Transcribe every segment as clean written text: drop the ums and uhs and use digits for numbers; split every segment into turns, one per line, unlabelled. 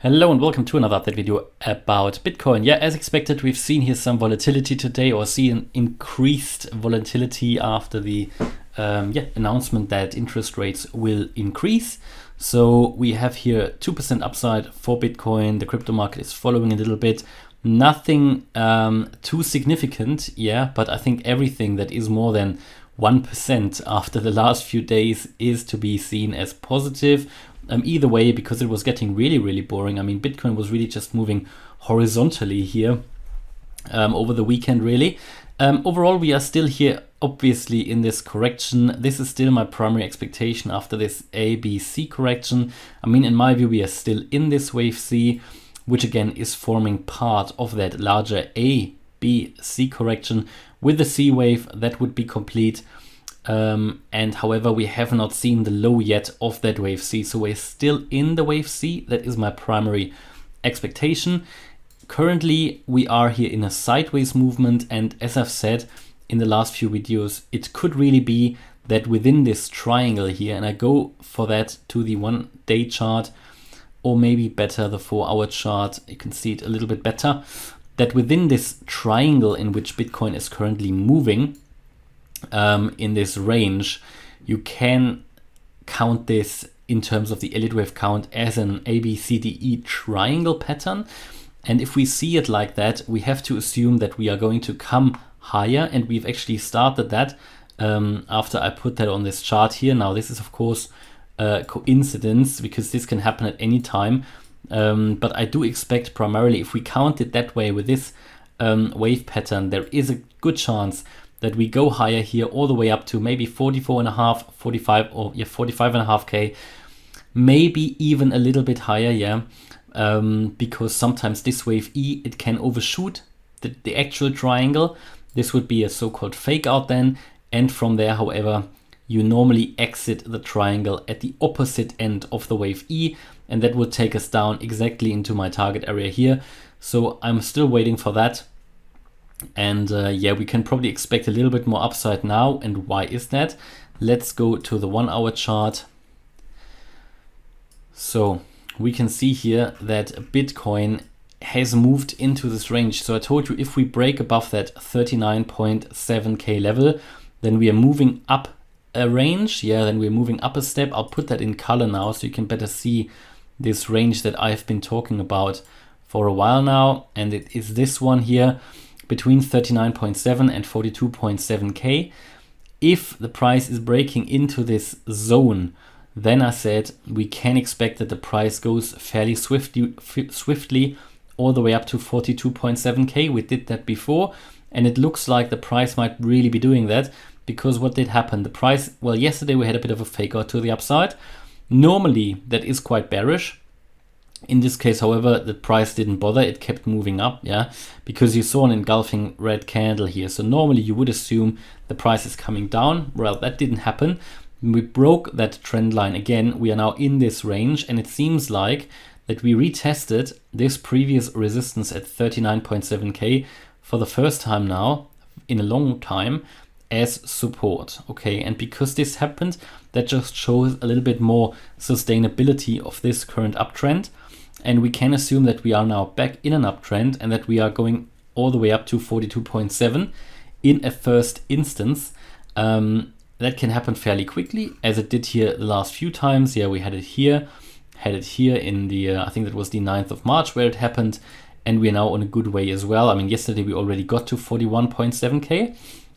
Hello and welcome to another update video about Bitcoin. Yeah, as expected, we've seen here some volatility today, or seen increased volatility after the announcement that interest rates will increase. So we have here 2% upside for Bitcoin. The crypto market is following a little bit. Nothing too significant, yeah, but I think everything that is more than 1% after the last few days is to be seen as positive. Either way, because it was getting really boring. I mean, Bitcoin was really just moving horizontally here over the weekend, really. Overall, we are still here, obviously, in this correction. This is still my primary expectation after this ABC correction. I mean, in my view, we are still in this wave C, which again is forming part of that larger ABC correction. With the C wave, that would be complete. And however, we have not seen the low yet of that wave C. So we're still in the wave C. That is my primary expectation. Currently, we are here in a sideways movement. And as I've said in the last few videos, it could really be that within this triangle here, and I go for that to the 1-day chart, or maybe better, the 4-hour chart, you can see it a little bit better, that within this triangle in which Bitcoin is currently moving, in this range, you can count this in terms of the Elliott Wave count as an ABCDE triangle pattern. And if we see it like that, we have to assume that we are going to come higher, and we've actually started that after I put that on this chart here. Now this is of course coincidence, because this can happen at any time, but I do expect primarily, if we count it that way with this wave pattern, there is a good chance that we go higher here all the way up to maybe 44.5, 45, or 45.5K, maybe even a little bit higher, yeah, because sometimes this wave E, it can overshoot the actual triangle. This would be a so-called fake out then, and from there, however, you normally exit the triangle at the opposite end of the wave E, and that would take us down exactly into my target area here. So I'm still waiting for that. And yeah, we can probably expect a little bit more upside now. And why is that? Let's go to the 1-hour chart. So we can see here that Bitcoin has moved into this range. So I told you, if we break above that 39.7K level, then we are moving up a range. Yeah, then we're moving up a step. I'll put that in color now so you can better see this range that I've been talking about for a while now. And it is this one here, between 39.7 and 42.7K. If the price is breaking into this zone, then I said we can expect that the price goes fairly swiftly all the way up to 42.7K. We did that before, and it looks like the price might really be doing that, because what did happen? The price, well, yesterday we had a bit of a fake out to the upside. Normally that is quite bearish. In this case, however, the price didn't bother. It kept moving up, yeah, because you saw an engulfing red candle here. So normally you would assume the price is coming down. Well, that didn't happen. We broke that trend line again. We are now in this range, and it seems like that we retested this previous resistance at 39.7K for the first time now in a long time as support. Okay, and because this happened, that just shows a little bit more sustainability of this current uptrend. And we can assume that we are now back in an uptrend, and that we are going all the way up to 42.7 in a first instance. That can happen fairly quickly, as it did here the last few times. Yeah, we had it here in the, I think that was the 9th of March where it happened, and we are now on a good way as well. I mean, yesterday we already got to 41.7K,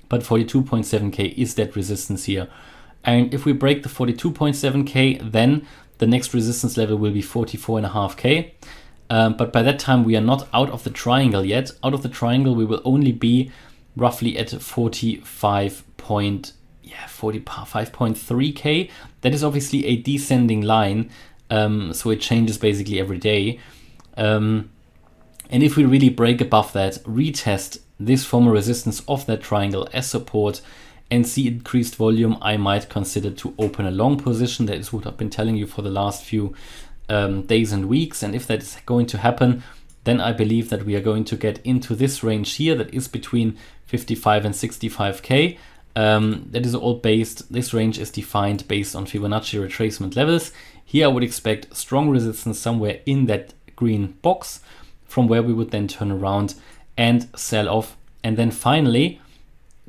but 42.7K is that resistance here. And if we break the 42.7K, then the next resistance level will be 44.5K. But by that time, we are not out of the triangle yet. Out of the triangle, we will only be roughly at 45.3K. That is obviously a descending line, so it changes basically every day. And if we really break above that, retest this former resistance of that triangle as support, and see increased volume, I might consider to open a long position. That is what I've been telling you for the last few days and weeks. And if that is going to happen, then I believe that we are going to get into this range here that is between 55 and 65K. That is all based, this range is defined based on Fibonacci retracement levels. Here I would expect strong resistance somewhere in that green box, from where we would then turn around and sell off, and then finally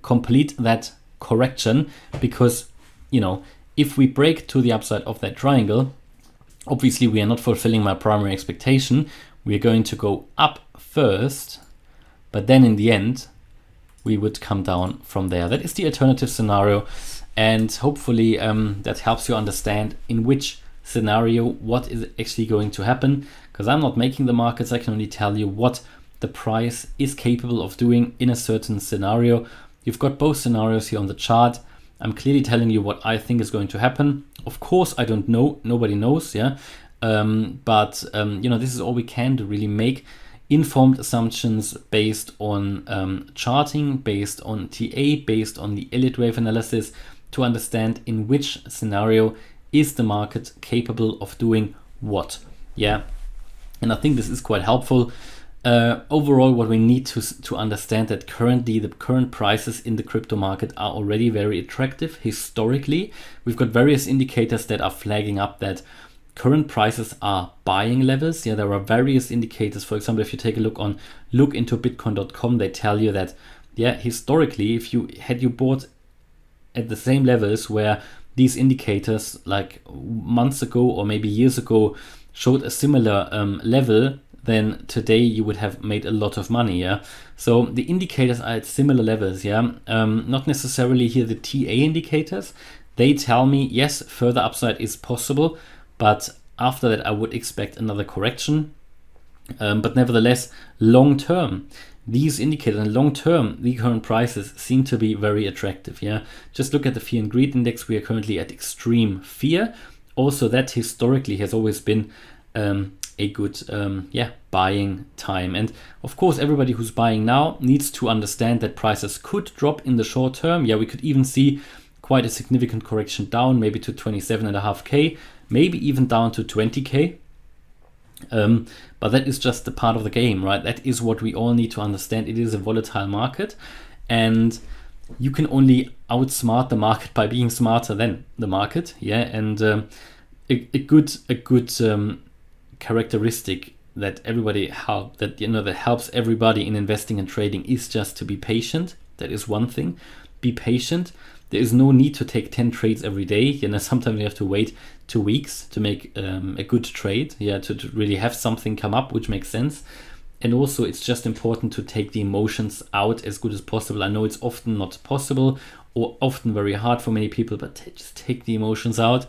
complete that correction. Because, you know, if we break to the upside of that triangle, obviously we are not fulfilling my primary expectation. We are going to go up first, but then in the end we would come down from there. That is the alternative scenario, and hopefully that helps you understand in which scenario what is actually going to happen. Because I'm not making the markets, I can only tell you what the price is capable of doing in a certain scenario. You've got both scenarios here on the chart. I'm clearly telling you what I think is going to happen. Of course, I don't know, nobody knows, yeah. But you know, this is all we can do, really make informed assumptions based on charting, based on TA, based on the Elliott Wave analysis, to understand in which scenario is the market capable of doing what. Yeah, and I think this is quite helpful. Overall, what we need to understand that currently the current prices in the crypto market are already very attractive historically. We've got various indicators that are flagging up that current prices are buying levels. Yeah, there are various indicators. For example, if you take a look into bitcoin.com, they tell you that, yeah, historically, if you bought at the same levels where these indicators like months ago or maybe years ago showed a similar level, then today you would have made a lot of money. Yeah, so the indicators are at similar levels. Yeah, not necessarily here the TA indicators. They tell me, yes, further upside is possible, but after that I would expect another correction. But nevertheless, long term, these indicators, and long term, the current prices seem to be very attractive. Yeah, just look at the fear and greed index. We are currently at extreme fear. Also, that historically has always been a good buying time. And of course, everybody who's buying now needs to understand that prices could drop in the short term. Yeah, we could even see quite a significant correction down, maybe to 27.5K, maybe even down to 20K. But that is just a part of the game, right? That is what we all need to understand. It is a volatile market, and you can only outsmart the market by being smarter than the market. Yeah, and a good characteristic that that helps everybody in investing and trading is just to be patient. That is one thing. Be patient. There is no need to take 10 trades every day. You know, sometimes you have to wait 2 weeks to make a good trade. Yeah, to really have something come up which makes sense. And also, it's just important to take the emotions out as good as possible. I know it's often not possible or often very hard for many people, but just take the emotions out.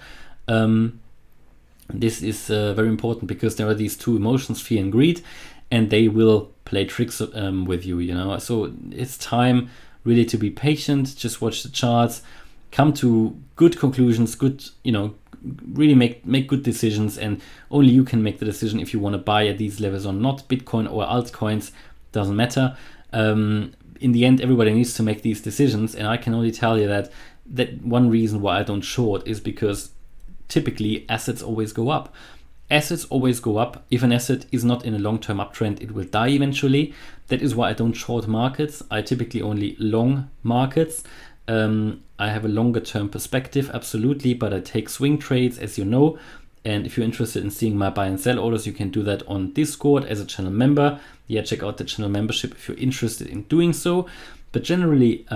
This is very important, because there are these two emotions, fear and greed, and they will play tricks with you, you know. So it's time really to be patient, just watch the charts, come to good conclusions, really make good decisions, and only you can make the decision if you want to buy at these levels or not. Bitcoin or altcoins, doesn't matter. In the end, everybody needs to make these decisions, and I can only tell you that one reason why I don't short is because typically assets always go up. Assets always go up. If an asset is not in a long-term uptrend, it will die eventually. That is why I don't short markets. I typically only long markets. I have a longer term perspective, absolutely, but I take swing trades, as you know. And if you're interested in seeing my buy and sell orders, you can do that on Discord as a channel member. Yeah, check out the channel membership if you're interested in doing so. But generally,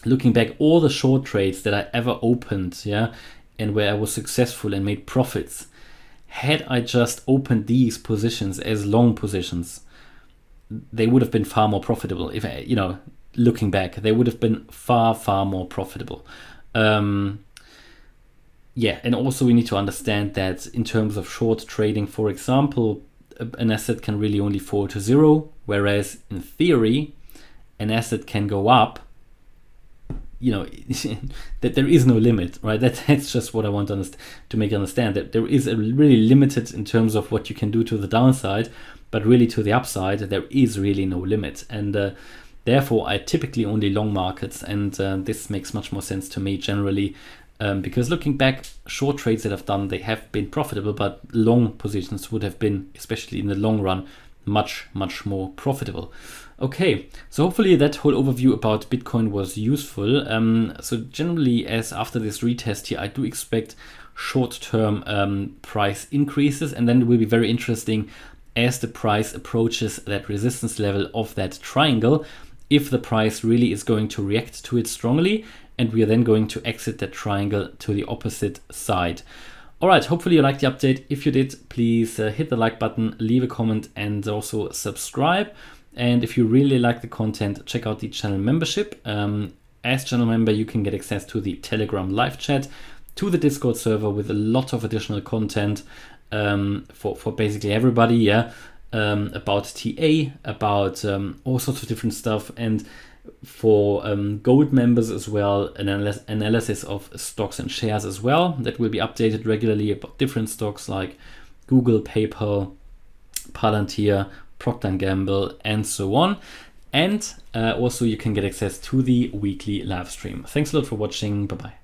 looking back, all the short trades that I ever opened, yeah, and where I was successful and made profits, had I just opened these positions as long positions, they would have been far more profitable. If I, looking back, they would have been far, far more profitable. And also we need to understand that in terms of short trading, for example, an asset can really only fall to zero, whereas in theory, an asset can go up. That there is no limit, right? That's just what I want to make you understand, that there is a really limited in terms of what you can do to the downside, but really to the upside, there is really no limit. And therefore, I typically only long markets, and this makes much more sense to me generally, because looking back, short trades that I've done, they have been profitable, but long positions would have been, especially in the long run, much, much more profitable. Okay, so hopefully that whole overview about Bitcoin was useful. So generally, as after this retest here, I do expect short-term price increases, and then it will be very interesting as the price approaches that resistance level of that triangle, if the price really is going to react to it strongly, and we are then going to exit that triangle to the opposite side. All right, hopefully you liked the update. If you did, please hit the like button, leave a comment, and also subscribe. And if you really like the content, check out the channel membership. As channel member, you can get access to the Telegram live chat, to the Discord server with a lot of additional content for basically everybody, yeah, about TA, about all sorts of different stuff, and for gold members as well, an analysis of stocks and shares as well that will be updated regularly about different stocks like Google, PayPal, Palantir, Procter & Gamble, and so on. And also you can get access to the weekly live stream. Thanks a lot for watching. Bye-bye.